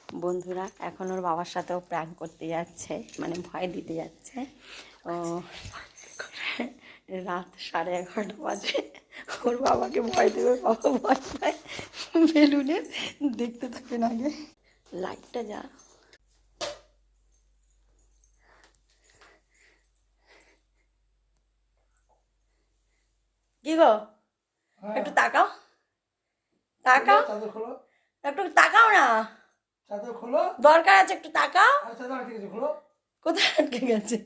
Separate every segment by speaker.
Speaker 1: বন্ধুরা এখন ওর বাবার সাথেও প্র্যাঙ্ক করতে যাচ্ছে, মানে ভয় দিতে যাচ্ছে। ও রাত 11:30 বাজে, ওর বাবাকে ভয় দেবে, বাবা ভয় পায় বেলুনের। দেখতে থাকেন আগে, লাইটটা যা। কি গো, একটু তাকাও, তাকাও, একটু তাকাও না, দরকার আছে, একটু তাকাও। কোথায় আটকে গেছে?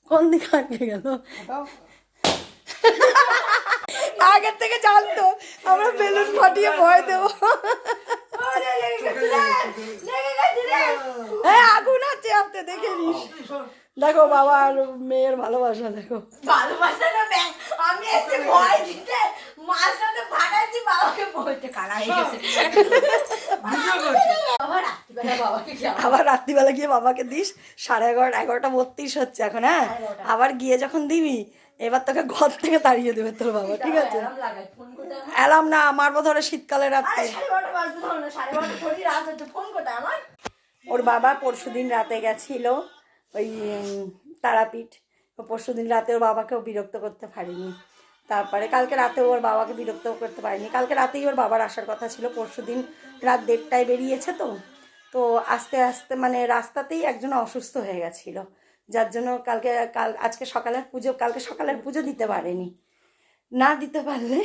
Speaker 1: কোন দিকে আটকে গেল? আগের থেকে জানতো আমরা বেলুন ফাটিয়ে ভয় দেবো। হ্যাঁ, আগুন আছে আপনি দেখে নিস। দেখো বাবা আর মেয়ের ভালোবাসা, দেখো
Speaker 2: ভালোবাসা না, আমি এসে ভয় দিতে মার সাথে ভাড়াচ্ছি, বাবাকে বলতে কারা এসেছে।
Speaker 1: আবার রাত্রিবেলা গিয়ে বাবাকে দিস। 11:30 হচ্ছে এখন। হ্যাঁ, আবার গিয়ে যখন দিবি এবার তোকে ঘর থেকে তাড়িয়ে দেবে তোর বাবা, ঠিক আছে? অ্যালার্ম না মারবো ধরে শীতকালে রাত্রে। ওর বাবা পরশুদিন রাতে গেছিল ওই তারাপীঠ। পরশুদিন রাতে ওর বাবাকেও বিরক্ত করতে পারিনি। তারপরে কালকে রাতে ওর বাবাকে বিরক্ত করতে পারিনি। কালকে রাতেই ওর বাবার আসার কথা ছিল। পরশুদিন রাত 1:30টায় বেরিয়েছে। তো আস্তে আস্তে মানে রাস্তাতেই একজন অসুস্থ হয়ে গেছিল, যার জন্য আজকে কালকে সকালের পুজো দিতে পারেনি। না দিতে পারলে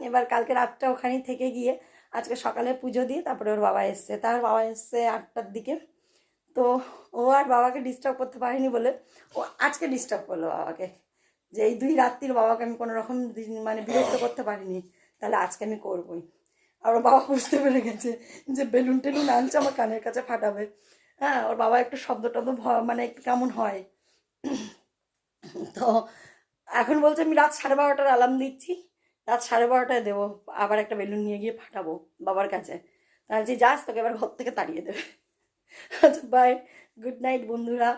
Speaker 1: এবার কালকে রাতটা ওখানেই থেকে গিয়ে আজকে সকালে পুজো দিয়ে তারপরে ওর বাবা এসছে। তার বাবা এসছে 8টার দিকে। তো ও আর বাবাকে ডিস্টার্ব করতে পারেনি বলে ও আজকে ডিস্টার্ব করলো বাবাকে, যে এই 2 রাত্রির বাবাকে আমি কোনো রকম মানে বিরক্ত করতে পারিনি, তাহলে আজকে আমি করবোই। আর ওর বাবা বুঝতে পেরে গেছে যে বেলুন টেলুন আনছে আমার কানের কাছে ফাটাবে। হ্যাঁ, ওর বাবা একটু শব্দ টব্দ মানে একটু কেমন হয়। তো এখন বলছে আমি রাত 12:30টার অ্যালার্ম দিচ্ছি, রাত 12:30টায় দেবো, আবার একটা বেলুন নিয়ে গিয়ে ফাটাবো বাবার কাছে। তাহলে যে যাস তোকে এবার ঘর থেকে তাড়িয়ে দেবে। আচ্ছা বাই, গুড নাইট বন্ধুরা।